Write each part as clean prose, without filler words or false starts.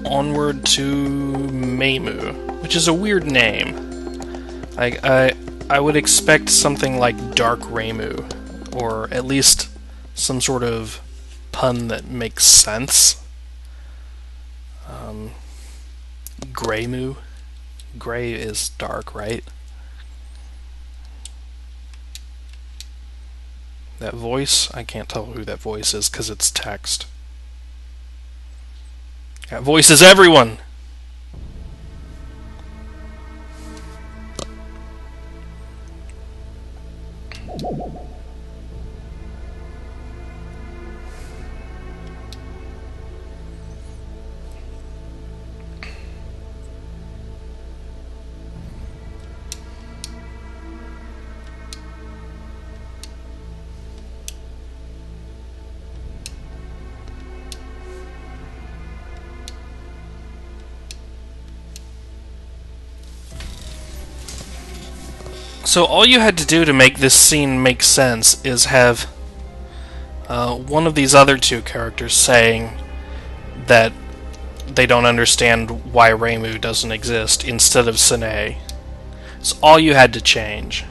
onward to Meimu, which is a weird name. I would expect something like Dark Reimu, or at least some sort of pun that makes sense. Greymu? Grey is dark, right? That voice? I can't tell who that voice is because it's text. That voice is everyone! So all you had to do to make this scene make sense is have one of these other two characters saying that they don't understand why Reimu doesn't exist instead of Sine. It's all you had to change.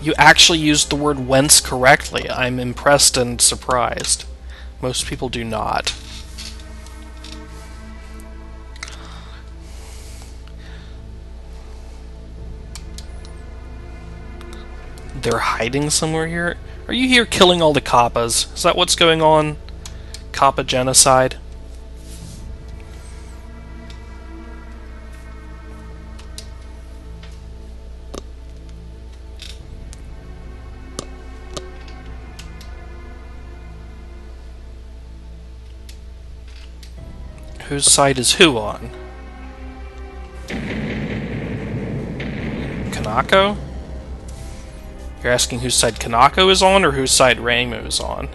You actually used the word whence correctly. I'm impressed and surprised. Most people do not. They're hiding somewhere here? Are you here killing all the Kappas? Is that what's going on? Kappa genocide? Whose side is who on? Kanako? You're asking whose side Kanako is on, or whose side Reimu is on?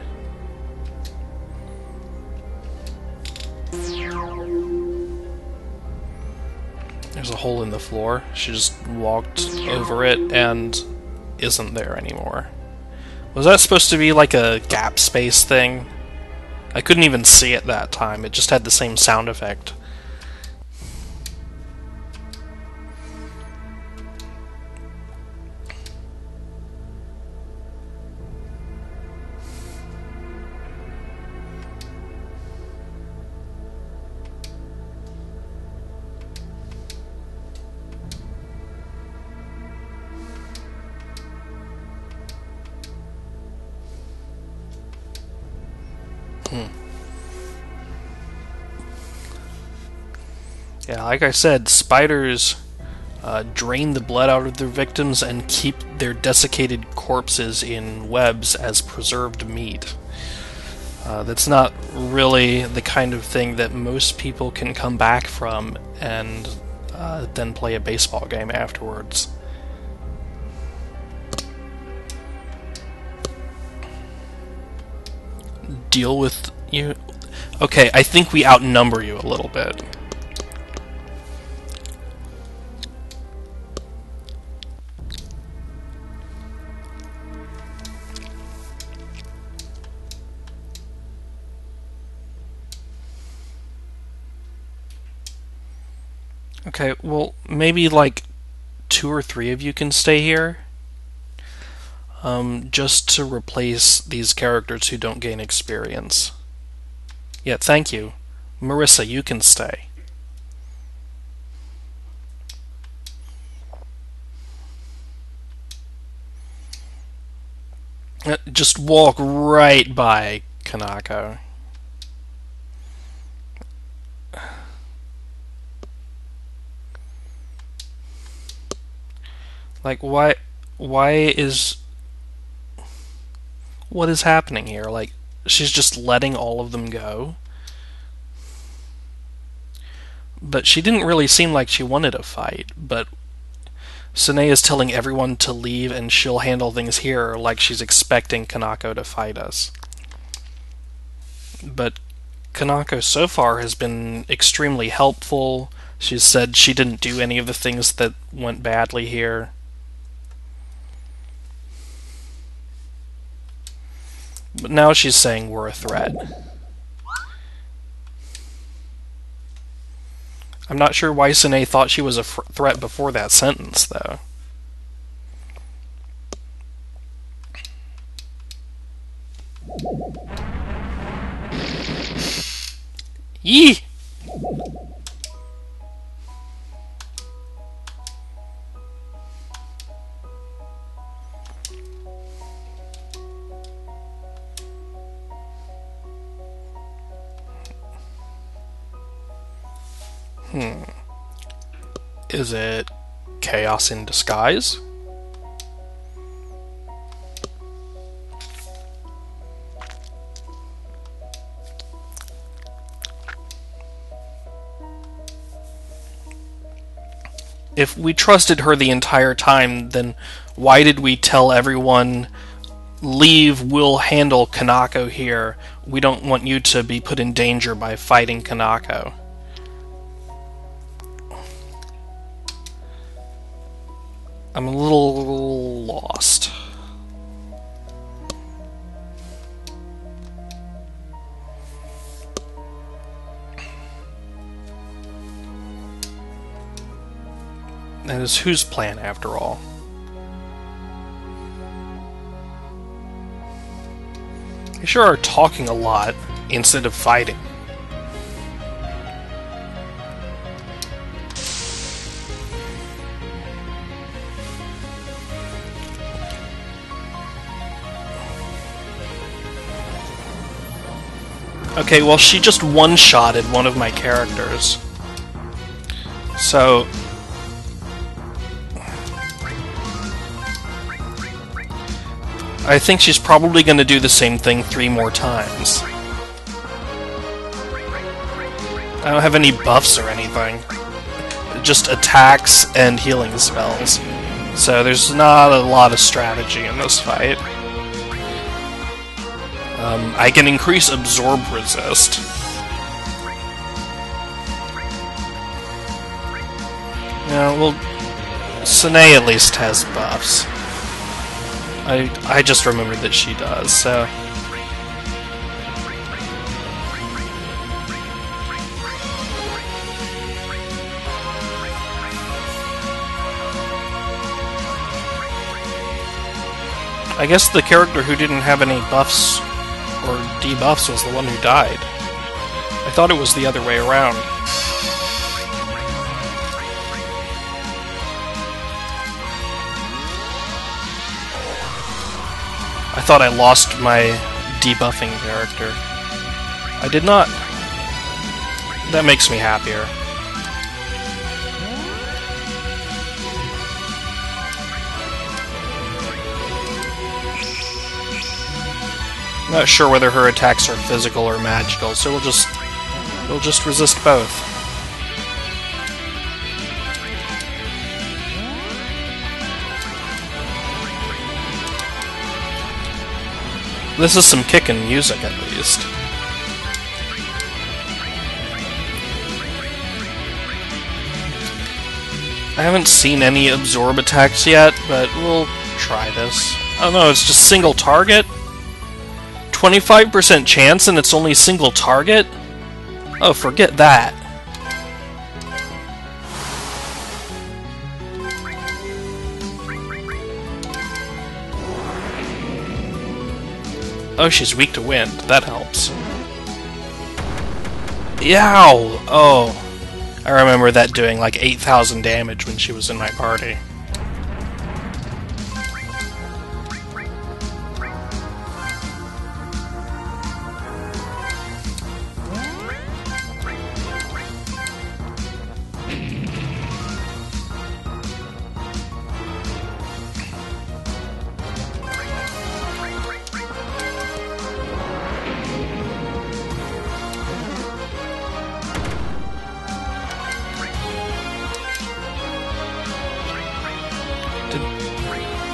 There's a hole in the floor. She just walked over it and isn't there anymore. Was that supposed to be like a gap space thing? I couldn't even see it that time. It just had the same sound effect. Yeah, like I said, spiders drain the blood out of their victims and keep their desiccated corpses in webs as preserved meat. That's not really the kind of thing that most people can come back from and then play a baseball game afterwards. Deal with you? Okay, I think we outnumber you a little bit. Okay, well, maybe like 2 or 3 of you can stay here. Just to replace these characters who don't gain experience. Yeah, thank you. Marissa, you can stay. Just walk right by Kanako. Like, why is... What is happening here? Like, she's just letting all of them go? But she didn't really seem like she wanted a fight, but Sine is telling everyone to leave and she'll handle things here like she's expecting Kanako to fight us. But Kanako so far has been extremely helpful. She's said she didn't do any of the things that went badly here. But now she's saying we're a threat. I'm not sure why Sine thought she was a threat before that sentence, though. Yee! Is it chaos in disguise? If we trusted her the entire time, then why did we tell everyone, leave, we'll handle Kanako here. We don't want you to be put in danger by fighting Kanako. I'm a little lost. That is whose plan, after all? They sure are talking a lot instead of fighting. Okay, well, she just one-shotted one of my characters. So I think she's probably going to do the same thing 3 more times. I don't have any buffs or anything. Just attacks and healing spells. So there's not a lot of strategy in this fight. I can increase absorb resist. Yeah, well, Sine at least has buffs. I just remembered that she does, so... I guess the character who didn't have any buffs or debuffs was the one who died. I thought it was the other way around. I thought I lost my debuffing character. I did not. That makes me happier. Not sure whether her attacks are physical or magical, so we'll just resist both. This is some kickin' music, at least. I haven't seen any absorb attacks yet, but we'll try this. Oh no, it's just single target? 25% chance and it's only single target? Oh, forget that. Oh, she's weak to wind. That helps. Yow! Oh. I remember that doing like 8,000 damage when she was in my party.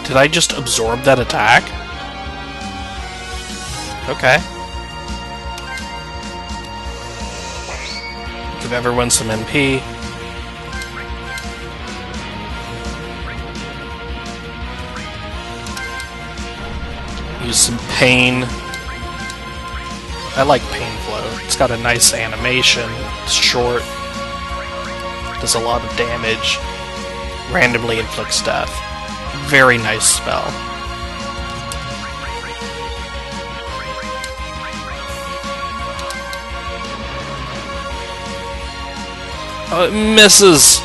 Did I just absorb that attack? Okay. Give everyone some MP. Use some pain. I like Pain Flow. It's got a nice animation, it's short, does a lot of damage, randomly inflicts death. Very nice spell. Oh, it misses!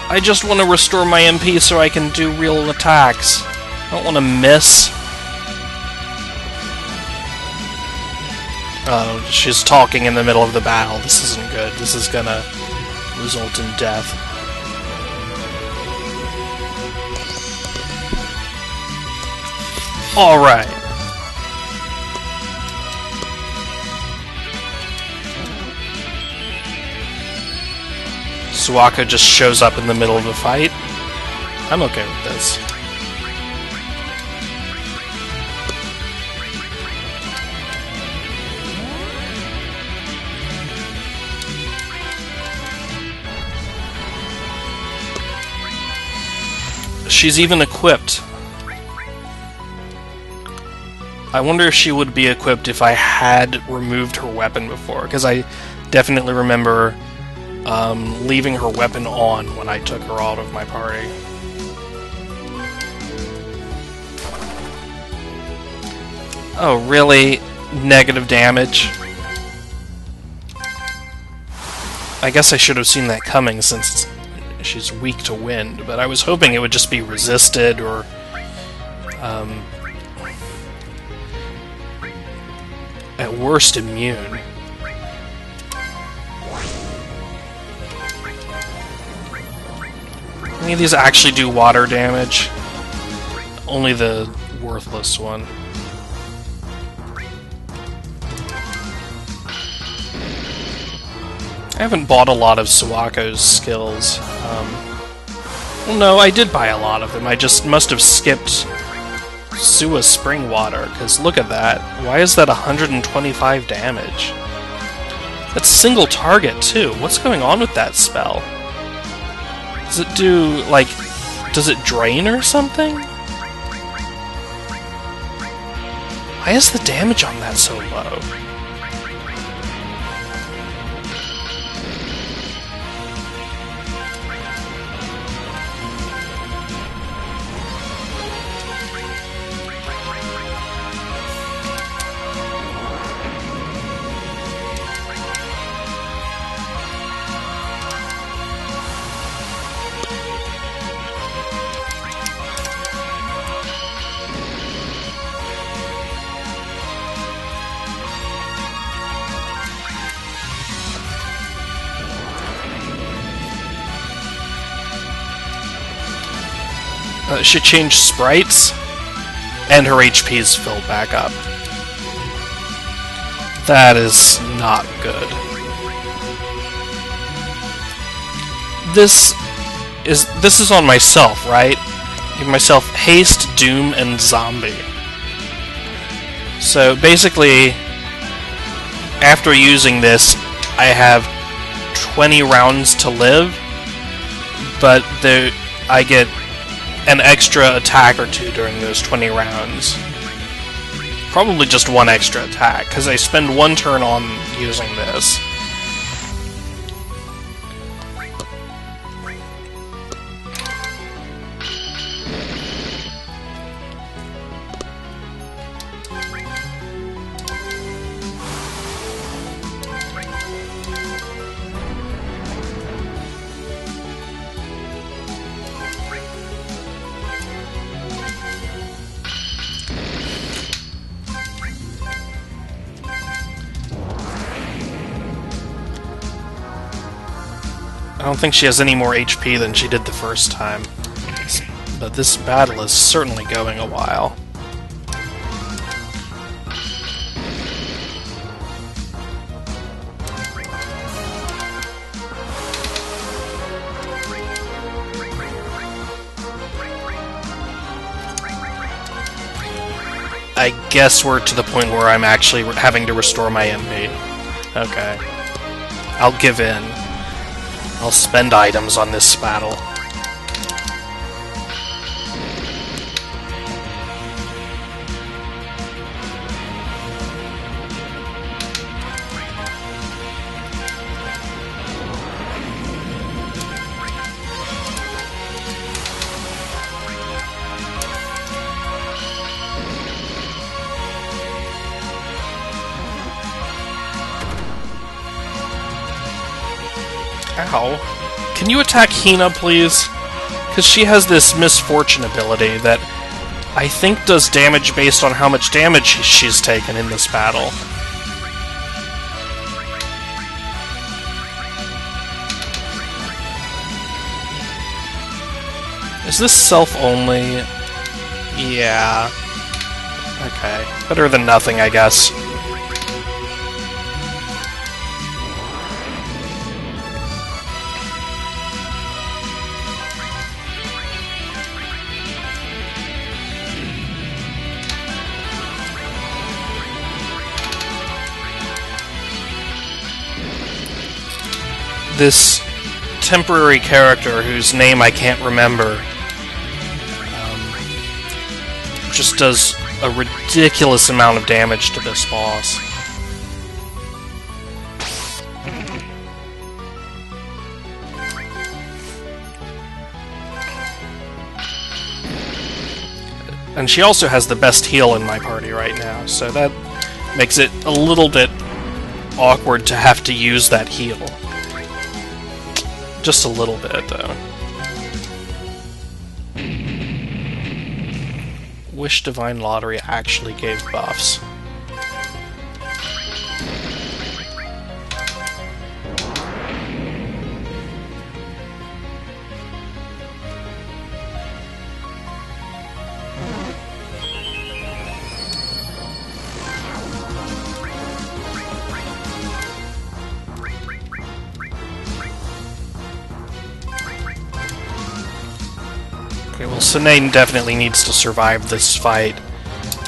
I just want to restore my MP so I can do real attacks. I don't want to miss. Oh, she's talking in the middle of the battle. This isn't good. This is gonna result in death. Alright. Suwaka just shows up in the middle of the fight. I'm okay with this. She's even equipped. I wonder if she would be equipped if I had removed her weapon before, because I definitely remember leaving her weapon on when I took her out of my party. Oh, really? Negative damage? I guess I should have seen that coming since she's weak to wind, but I was hoping it would just be resisted or at worst immune. Any of these actually do water damage? Only the worthless one. I haven't bought a lot of Suwako's skills. Well, no, I did buy a lot of them. I just must have skipped Suwa Spring Water, because look at that. Why is that 125 damage? That's single target, too. What's going on with that spell? Does it do, like, does it drain or something? Why is the damage on that so low? She changed sprites, and her HP's filled back up. That is not good. This is on myself, right? Give myself haste, doom, and zombie. So basically, after using this, I have 20 rounds to live, but I get an extra attack or two during those 20 rounds. Probably just one extra attack, because I spend one turn on using this. I don't think she has any more HP than she did the first time, but this battle is certainly going a while. I guess we're to the point where I'm actually having to restore my MP. Okay. I'll give in. I'll spend items on this battle. Ow. Can you attack Hina, please? Because she has this misfortune ability that I think does damage based on how much damage she's taken in this battle. Is this self-only? Yeah. Okay. Better than nothing, I guess. This temporary character whose name I can't remember just does a ridiculous amount of damage to this boss. And she also has the best heal in my party right now, so that makes it a little bit awkward to have to use that heal. Just a little bit, though. Wish Divine Lottery actually gave buffs. Okay, well, Sinain definitely needs to survive this fight,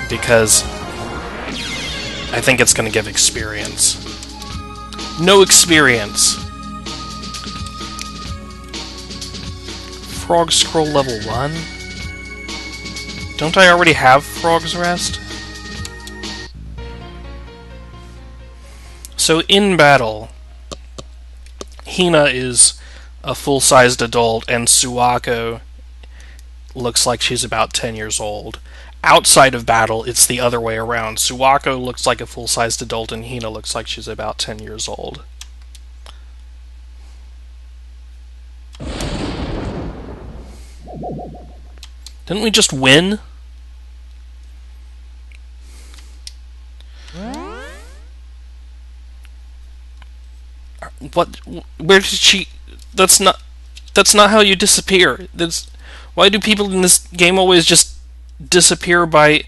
because I think it's going to give experience. No experience! Frog Scroll level 1? Don't I already have Frog's Rest? So in battle, Hina is a full-sized adult, and Suwako looks like she's about 10 years old. Outside of battle, it's the other way around. Suwako looks like a full-sized adult, and Hina looks like she's about 10 years old. Didn't we just win? What? Where did she... That's not how you disappear. Why do people in this game always just disappear by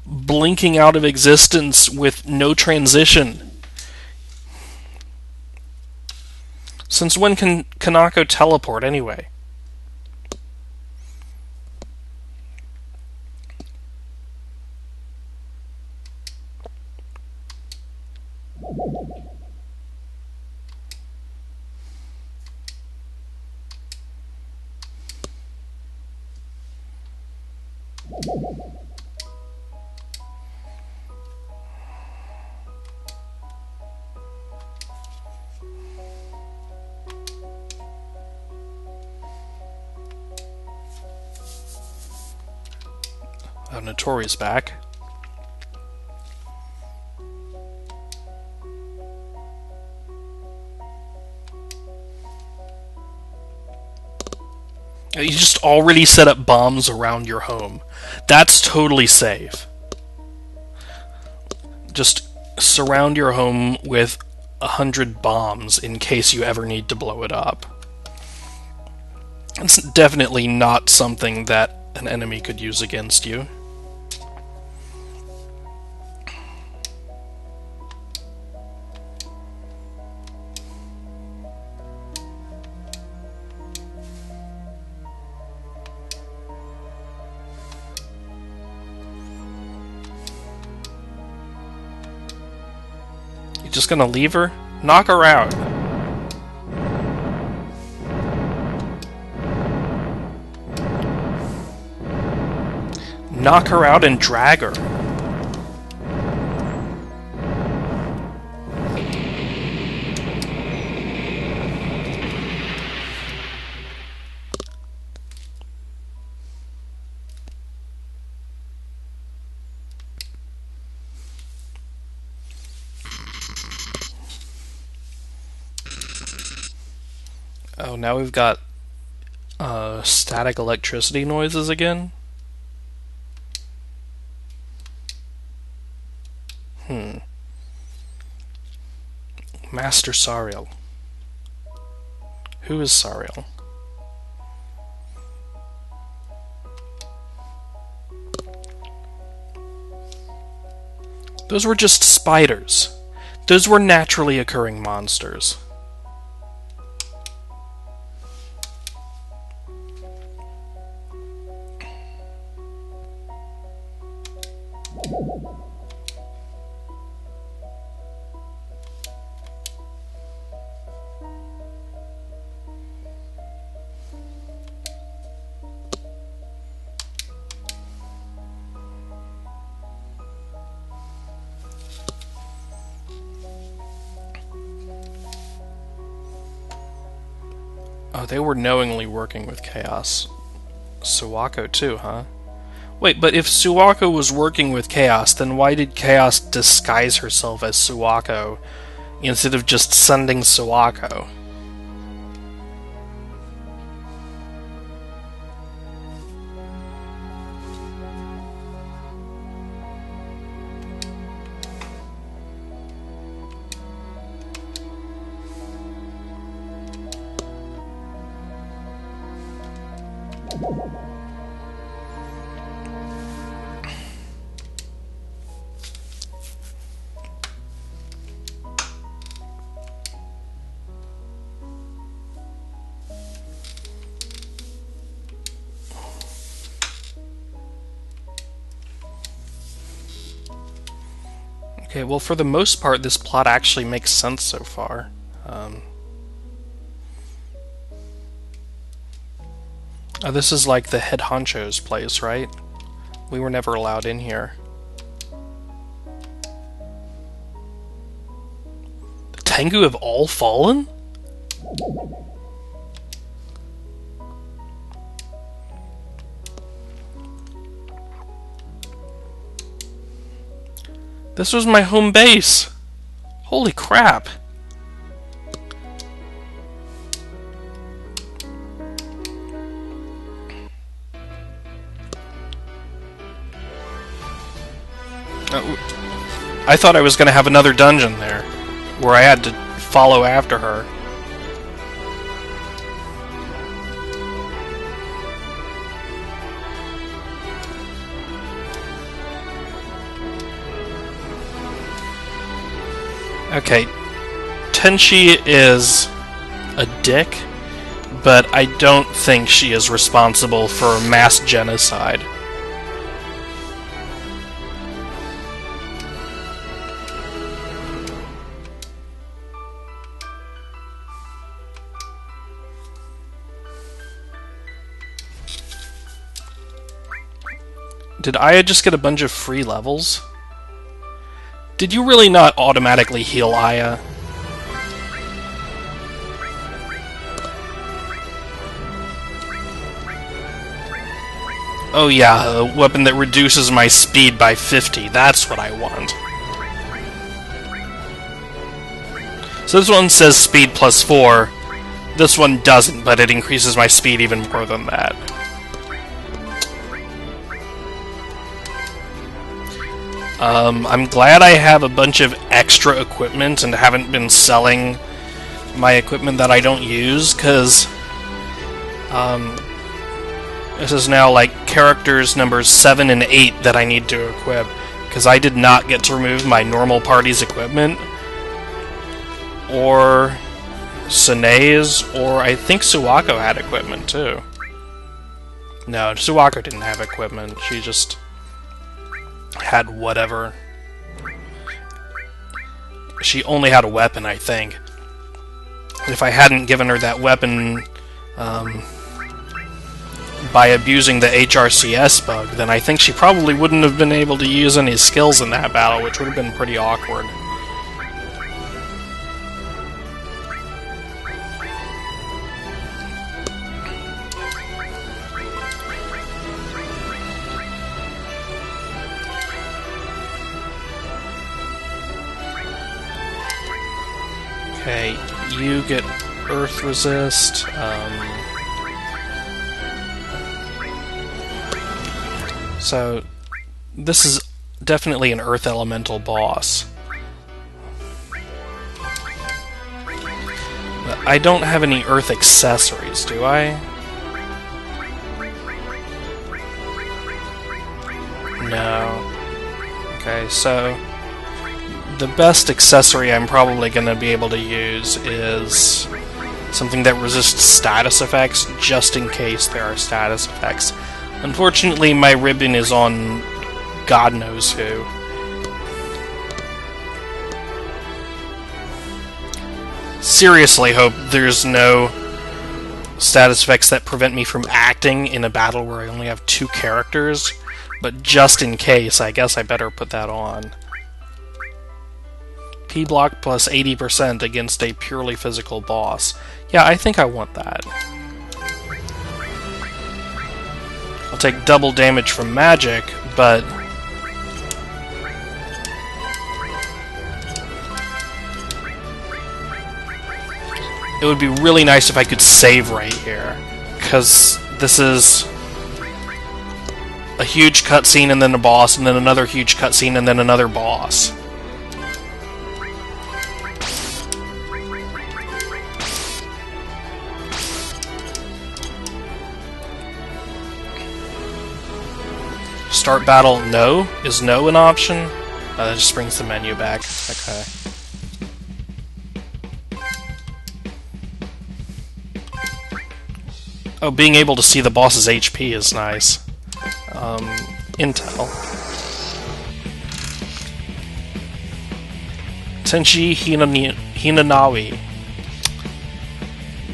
blinking out of existence with no transition? Since when can Kanako teleport anyway? Notorious back. You just already set up bombs around your home. That's totally safe. Just surround your home with 100 bombs in case you ever need to blow it up. It's definitely not something that an enemy could use against you. You just gonna leave her? Knock her out. Knock her out and drag her. Oh, now we've got static electricity noises again? Master Sariel. Who is Sariel? Those were just spiders. Those were naturally occurring monsters. Oh, they were knowingly working with Chaos. Suwako too, huh? Wait, but if Suwako was working with Chaos, then why did Chaos disguise herself as Suwako instead of just sending Suwako? Okay, well, for the most part, this plot actually makes sense so far. This is like the head honcho's place, right? We were never allowed in here. The Tengu have all fallen? This was my home base! Holy crap! I thought I was going to have another dungeon there, where I had to follow after her. Okay, Tenchi is a dick, but I don't think she is responsible for mass genocide. Did Aya just get a bunch of free levels? Did you really not automatically heal Aya? Oh yeah, a weapon that reduces my speed by 50. That's what I want. So this one says speed plus 4. This one doesn't, but it increases my speed even more than that. I'm glad I have a bunch of extra equipment and haven't been selling my equipment that I don't use, because this is now like characters numbers 7 and 8 that I need to equip, because I did not get to remove my normal party's equipment, or Sune's, or I think Suwako had equipment too. No, Suwako didn't have equipment, she just had whatever. She only had a weapon, I think. If I hadn't given her that weapon by abusing the HRCS bug, then I think she probably wouldn't have been able to use any skills in that battle, which would have been pretty awkward. Okay, you get Earth resist. So this is definitely an Earth Elemental boss. But I don't have any Earth accessories, do I? No. Okay, so the best accessory I'm probably going to be able to use is something that resists status effects, just in case there are status effects. Unfortunately, my ribbon is on God knows who. Seriously hope there's no status effects that prevent me from acting in a battle where I only have 2 characters, but just in case, I guess I better put that on. P-block plus 80% against a purely physical boss. Yeah, I think I want that. I'll take double damage from magic, but it would be really nice if I could save right here, because this is a huge cutscene and then a boss, and then another huge cutscene and then another boss. Start battle, no? Is no an option? That just brings the menu back. Okay. Oh, being able to see the boss's HP is nice. Intel. Tenchi Hinanawi.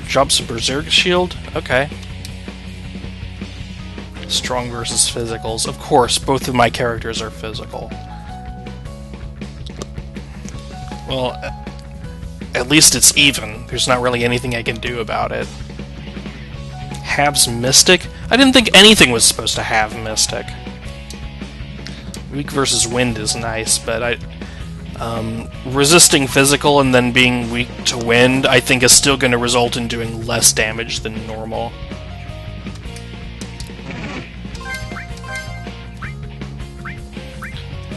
Drops a Berserk Shield? Okay. Strong versus physicals. Of course, both of my characters are physical. Well, at least it's even. There's not really anything I can do about it. Halves Mystic? I didn't think anything was supposed to have Mystic. Weak versus Wind is nice, but resisting physical and then being weak to wind, I think is still going to result in doing less damage than normal.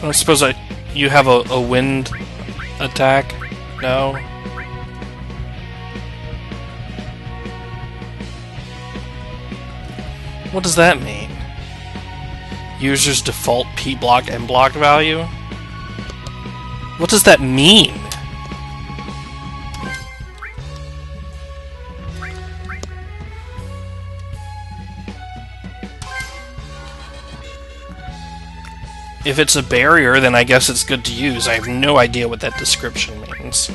I suppose you have a wind attack? No? What does that mean? User's default P-block and block value? What does that mean? If it's a barrier, then I guess it's good to use. I have no idea what that description means.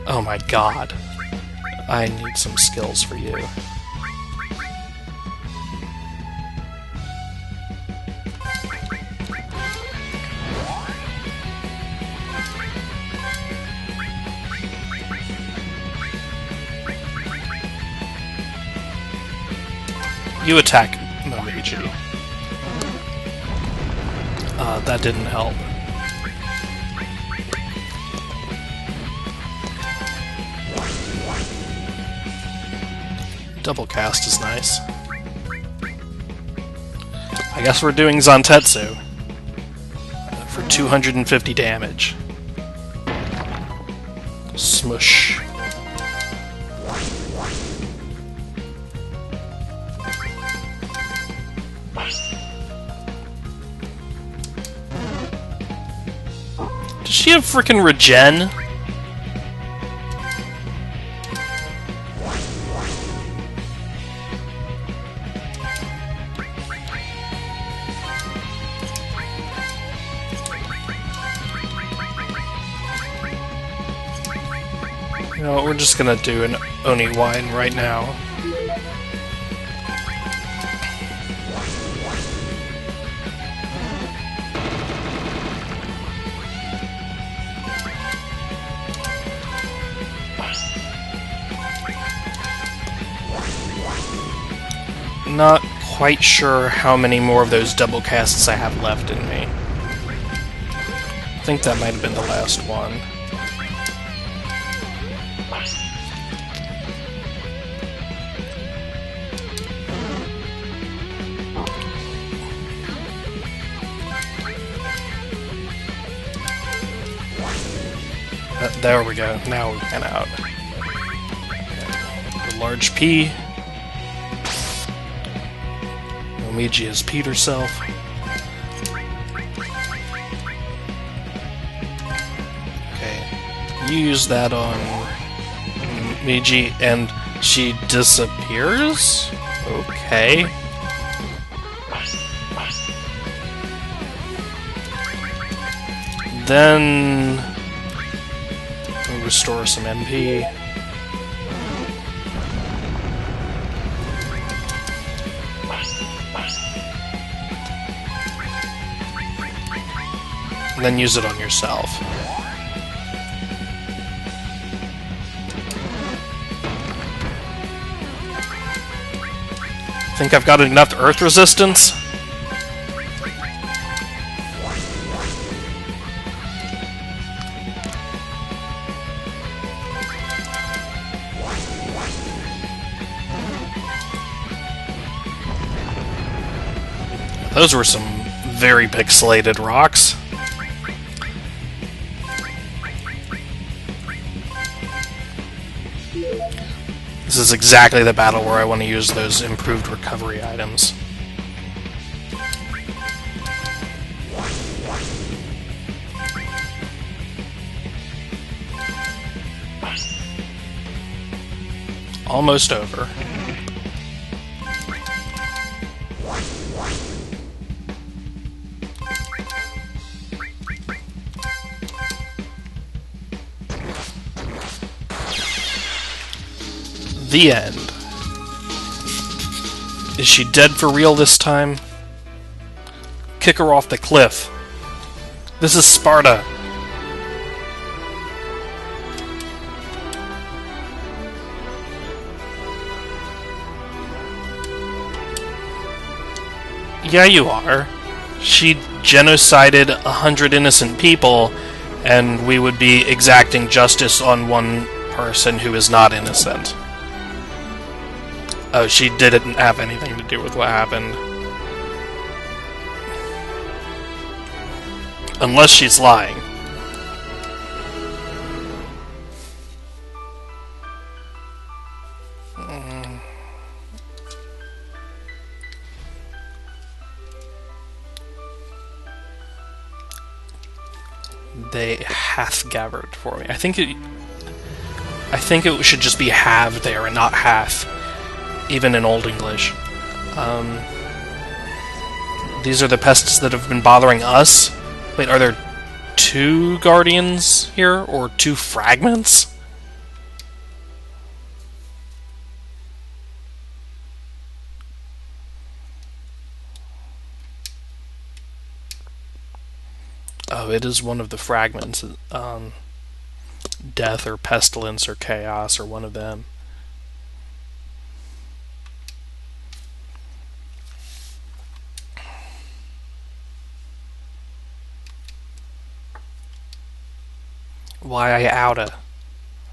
Oh my god. I need some skills for you. You attack Momiji. That didn't help. Double cast is nice. I guess we're doing Zantetsu for 250 damage. Smush. Does she have frickin' regen? You know what, we're just gonna do an Oni wine right now. Not quite sure how many more of those double casts I have left in me. I think that might have been the last one. There we go. Now we ran out. The large P. Omiji has peed herself. Okay. You use that on Omiji, and she disappears? Okay. Then we'll restore some MP. And then use it on yourself. Think I've got enough earth resistance? Those were some very pixelated rocks. This is exactly the battle where I want to use those improved recovery items. Almost over. The end. Is she dead for real this time? Kick her off the cliff. This is Sparta. Yeah, you are. She genocided 100 innocent people, and we would be exacting justice on one person who is not innocent. Oh, she didn't have anything to do with what happened. Unless she's lying. They hath gathered for me. I think it should just be have there and not hath. Even in Old English. These are the pests that have been bothering us? Wait, are there 2 guardians here? Or 2 fragments? Oh, it is one of the fragments. Death or pestilence or chaos or one of them. Why I oughta.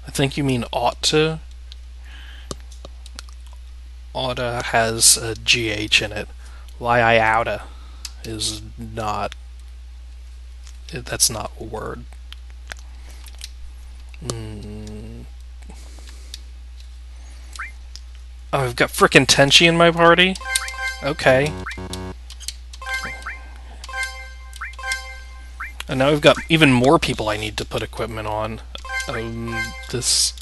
I think you mean ought to. Oughta has a GH in it. Why I oughta is not. That's not a word. Oh, I've got frickin' Tenchi in my party? Okay. And now I've got even more people I need to put equipment on. This...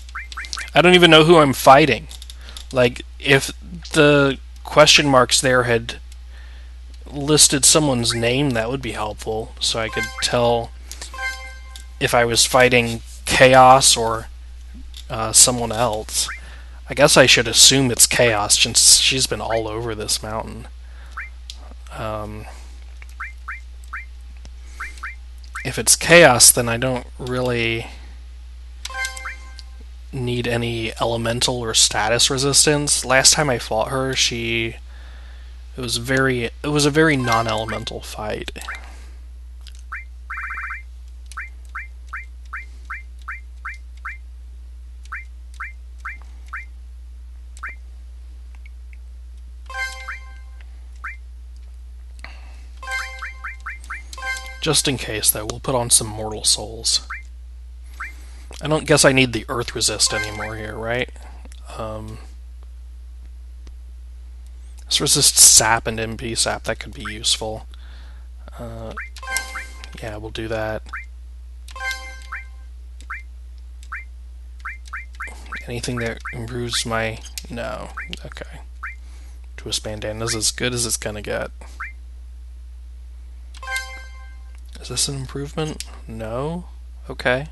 I don't even know who I'm fighting. Like, if the question marks there had listed someone's name, that would be helpful, so I could tell if I was fighting Chaos or someone else. I guess I should assume it's Chaos, since she's been all over this mountain. If it's Chaos, then I don't really need any elemental or status resistance. Last time I fought her, it was a very non-elemental fight. Just in case, though, we'll put on some Mortal Souls. I don't guess I need the earth resist anymore here, right? Let's resist sap and MP sap. That could be useful. Yeah, we'll do that. Anything that improves my... No. Okay. Twist bandana's as good as it's gonna get. Is this an improvement? No? Okay.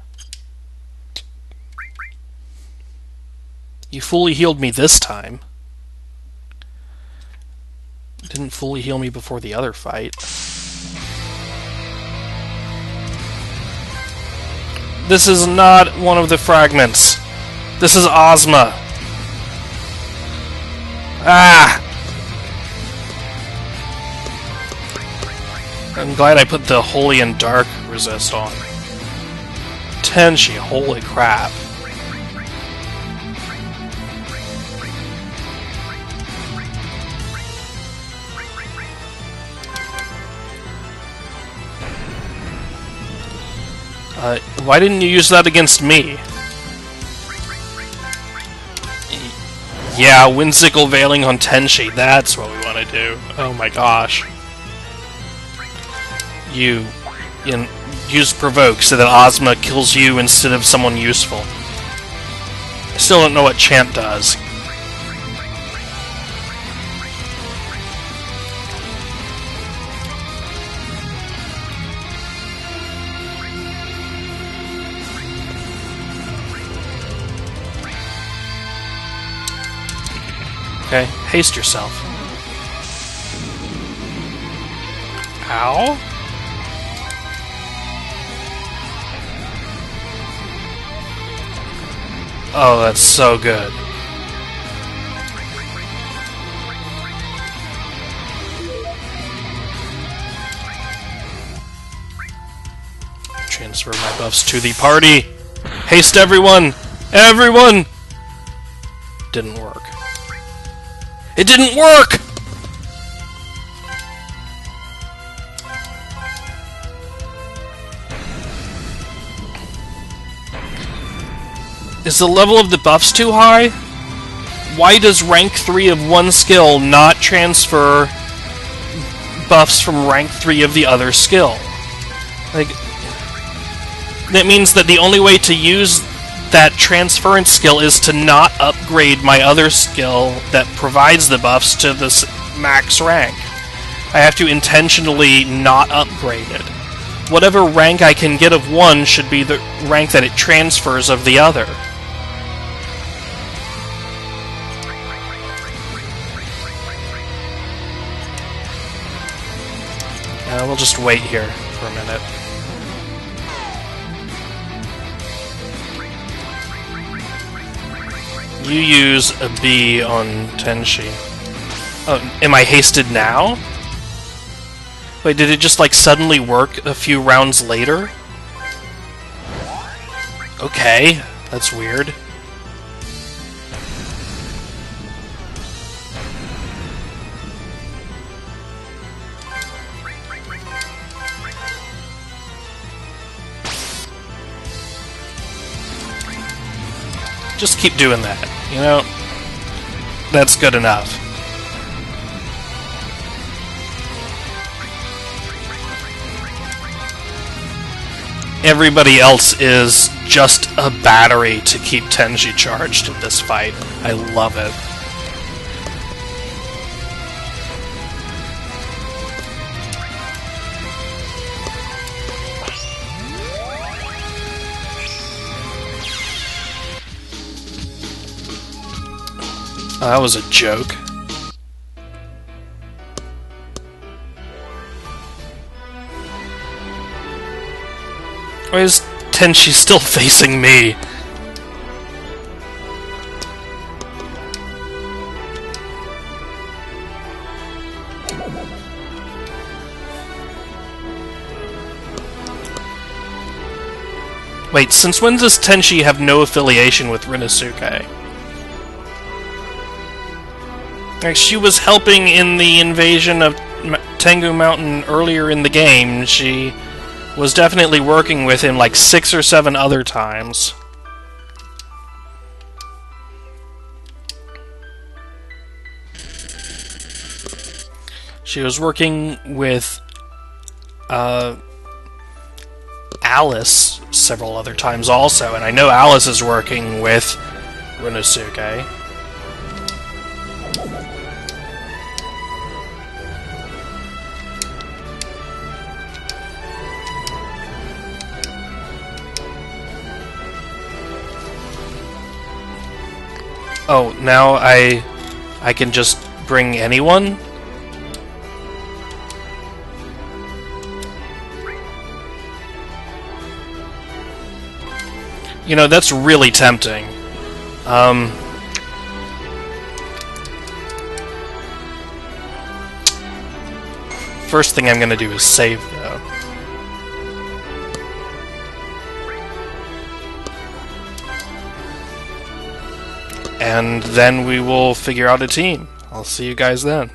You fully healed me this time. Didn't fully heal me before the other fight. This is not one of the fragments. This is Ozma. Ah! I'm glad I put the Holy and Dark resist on. Tenshi, holy crap. Why didn't you use that against me? Yeah, Whimsical Veiling on Tenshi, that's what we want to do. Oh my gosh. You use Provoke so that Ozma kills you instead of someone useful. I still don't know what Chant does. Okay, haste yourself. Ow? Oh, that's so good. Transfer my buffs to the party! Haste everyone! Everyone! Didn't work. It didn't work! Is the level of the buffs too high? Why does rank 3 of one skill not transfer buffs from rank 3 of the other skill? Like, that means that the only way to use that transference skill is to not upgrade my other skill that provides the buffs to this max rank. I have to intentionally not upgrade it. Whatever rank I can get of one should be the rank that it transfers of the other. We'll just wait here for a minute. You use a B on Tenshi. Oh, am I hasted now? Wait, did it just like suddenly work a few rounds later? Okay, that's weird. Just keep doing that, you know? That's good enough. Everybody else is just a battery to keep Tenji charged in this fight. I love it. That was a joke. Why is Tenshi still facing me? Wait, since when does Tenshi have no affiliation with Rinosuke? Like, she was helping in the invasion of Tengu Mountain earlier in the game. She was definitely working with him like 6 or 7 other times. She was working with Alice several other times also, and I know Alice is working with Renosuke. Oh, now I can just bring anyone? You know, that's really tempting. First thing I'm gonna do is save, though. And then we will figure out a team. I'll see you guys then.